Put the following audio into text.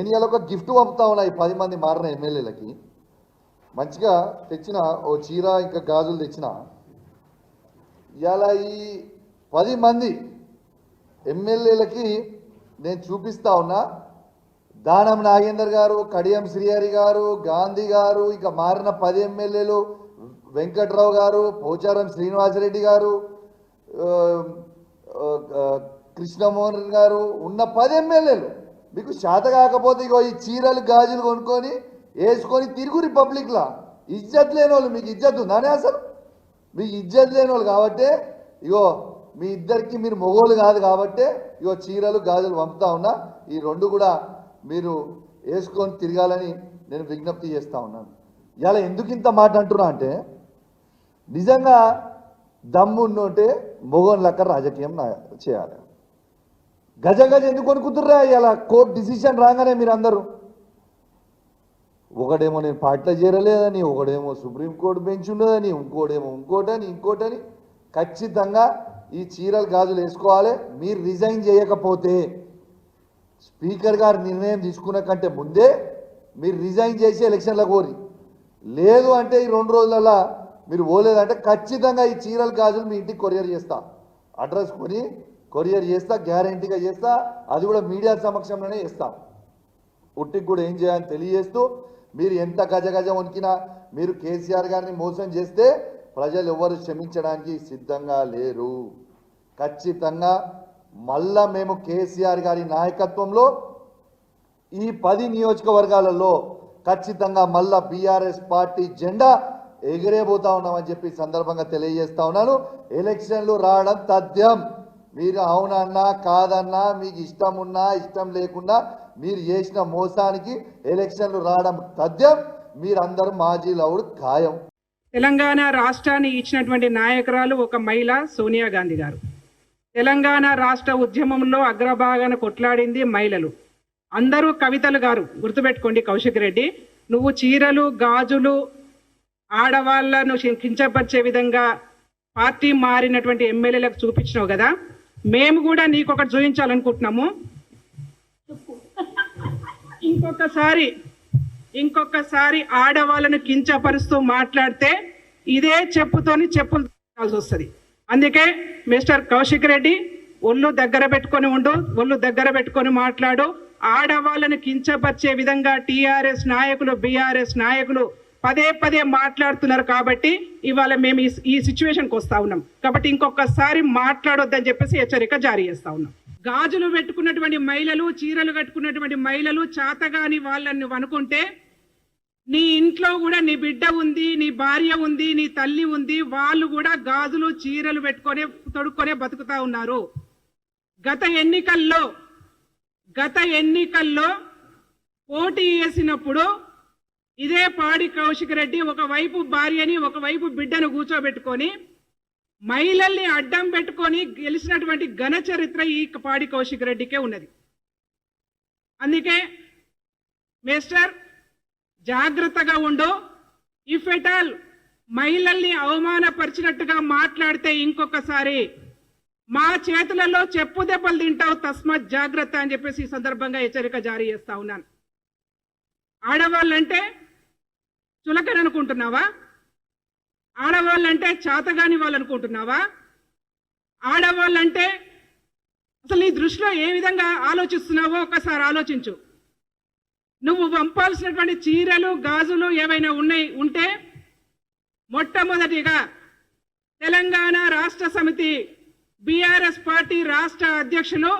నేను ఇలా ఒక గిఫ్ట్ పంపుతా ఉన్నా ఈ 10 మంది మారిన ఎమ్మెల్యేలకి. మంచిగా తెచ్చిన ఓ చీర ఇంకా గాజులు తెచ్చిన. ఇలా ఈ 10 మంది ఎమ్మెల్యేలకి నేను చూపిస్తా ఉన్నా. దానం నాగేందర్ గారు, కడియం శ్రీహరి గారు, గాంధీ గారు, ఇక మారిన 10 ఎమ్మెల్యేలు, వెంకట్రావు గారు, పోచారం శ్రీనివాసరెడ్డి గారు, కృష్ణమోహన్ గారు ఉన్న 10 ఎమ్మెల్యేలు మీకు శాత కాకపోతే ఇగో ఈ చీరలు గాజులు కొనుక్కొని వేసుకొని తిరుగు రిపబ్లిక్లా. ఇజ్జత్ లేని వాళ్ళు, మీకు ఇజ్జత్ ఉందానే అసలు? మీకు ఇజ్జత్ లేని వాళ్ళు కాబట్టి ఇగో మీ ఇద్దరికి మీరు మొగోళ్ళు కాదు కాబట్టి ఇగో చీరలు గాజులు పంపుతా ఉన్నా. ఈ 2 కూడా మీరు వేసుకొని తిరగాలని నేను విజ్ఞప్తి చేస్తూ ఉన్నాను. ఇలా ఎందుకు ఇంత మాట అంటున్నా అంటే, నిజంగా దమ్మున్నోటే మొగోన్ లెక్క రాజకీయం చేయాలి. గజ ఎందుకు కొనుక్కుతుర్రా? ఇలా కోర్టు డిసిషన్ రాగానే మీరు అందరూ ఒకడేమో నేను పార్టీలో చేరలేదని, ఒకడేమో సుప్రీంకోర్టు బెంచ్ ఉన్నదని, ఇంకోటేమో ఇంకోటని ఖచ్చితంగా ఈ చీరలు గాజులు వేసుకోవాలి. మీరు రిజైన్ చేయకపోతే స్పీకర్ గారు నిర్ణయం తీసుకున్న కంటే ముందే మీరు రిజైన్ చేసి ఎలక్షన్లకు కోరి, లేదు అంటే ఈ 2 రోజులలో మీరు పోలేదంటే ఖచ్చితంగా ఈ చీరలు గాజులు మీ ఇంటికి కొరియర్ చేస్తా. అడ్రస్ కొని కొరియర్ చేస్తా, గ్యారంటీగా చేస్తా. అది కూడా మీడియా సమక్షంలోనే చేస్తా. ఉట్టికి కూడా ఏం చేయాలని తెలియజేస్తూ, మీరు ఎంత గజ వణికినా మీరు కేసీఆర్ గారిని మోసం చేస్తే ప్రజలు ఎవరు క్షమించడానికి సిద్ధంగా లేరు. ఖచ్చితంగా మళ్ళా మేము కేసీఆర్ గారి నాయకత్వంలో ఈ 10 నియోజకవర్గాలలో ఖచ్చితంగా మళ్ళా బీఆర్ఎస్ పార్టీ జెండా ఎగిరేపోతా ఉన్నామని చెప్పి సందర్భంగా తెలియజేస్తా ఉన్నాను. ఎలక్షన్లు రావడం తథ్యం. మీరు అవునన్నా కాదన్నా, మీకు ఇష్టం ఉన్నా ఇష్టం లేకుండా మీరు చేసిన మోసానికి ఎలక్షన్లు రావడం తథ్యం. మీరందరూ మాజీ లౌడ్ ఖాయం. తెలంగాణ రాష్ట్రాన్ని ఇచ్చినటువంటి నాయకురాలు ఒక మహిళ సోనియా గాంధీ గారు. తెలంగాణ రాష్ట్ర ఉద్యమంలో అగ్రభాగాన కొట్లాడింది మహిళలు. అందరూ కవితలు గారు గుర్తుపెట్టుకోండి. కౌశిక్ రెడ్డి, నువ్వు చీరలు గాజులు ఆడవాళ్లను కించపరిచే విధంగా పార్టీ మారినటువంటి ఎమ్మెల్యేలకు చూపించినావు కదా, మేము కూడా నీకొకటి చూపించాలనుకుంటున్నాము. ఇంకొకసారి ఆడవాళ్ళను కించపరుస్తూ మాట్లాడితే ఇదే చెప్పుతోని చెప్పులు తీయాల్సి వస్తుంది. అందుకే మిస్టర్ కౌశిక్ రెడ్డి, ఒళ్ళు దగ్గర పెట్టుకొని ఉండు, ఒళ్ళు దగ్గర పెట్టుకొని మాట్లాడు. ఆడవాళ్ళను కించపరిచే విధంగా టీఆర్ఎస్ నాయకులు, బీఆర్ఎస్ నాయకులు పదే మాట్లాడుతున్నారు కాబట్టి ఇవాళ మేము ఈ సిచ్యువేషన్కి వస్తా ఉన్నాం. కాబట్టి ఇంకొకసారి మాట్లాడొద్దని చెప్పేసి హెచ్చరిక జారీ చేస్తా ఉన్నాం. గాజులు పెట్టుకున్నటువంటి మహిళలు, చీరలు కట్టుకున్నటువంటి మహిళలు చాతగాని వాళ్ళని అనుకుంటే, నీ ఇంట్లో కూడా నీ బిడ్డ ఉంది, నీ భార్య ఉంది, నీ తల్లి ఉంది, వాళ్ళు కూడా గాజులు చీరలు పెట్టుకొని తొడుక్కొనే బతుకుతా ఉన్నారు. గత ఎన్నికల్లో పోటీ చేసినప్పుడు ఇదే పాడి కౌశిక్ రెడ్డి ఒకవైపు భార్యని ఒకవైపు బిడ్డను కూర్చోబెట్టుకొని మహిళల్ని అడ్డం పెట్టుకొని గెలిచినటువంటి ఘన చరిత్ర ఈ పాడి కౌశిక్ రెడ్డికే ఉన్నది. అందుకే మిస్టర్ జాగ్రత్తగా ఉండు. ఇఫ్ ఎట్ ఆల్ మహిళల్ని అవమానపరిచినట్టుగా మాట్లాడితే ఇంకొకసారి మా చేతులలో చెప్పు దెబ్బలు తింటావు, తస్మాత్ జాగ్రత్త అని చెప్పేసి ఈ సందర్భంగా హెచ్చరిక జారీ చేస్తా ఉన్నాను. ఆడవాళ్ళంటే చులకన అనుకుంటున్నావా? ఆడవాళ్ళంటే చాతగాని వాళ్ళు అనుకుంటున్నావా? ఆడవాళ్ళంటే అసలు నీ దృష్టిలో ఏ విధంగా ఆలోచిస్తున్నావో ఒకసారి ఆలోచించు. నువ్వు పంపాల్సినటువంటి చీరలు గాజులు ఏవైనా ఉంటే మొట్టమొదటిగా తెలంగాణ రాష్ట్ర సమితి బీఆర్ఎస్ పార్టీ రాష్ట్ర అధ్యక్షులు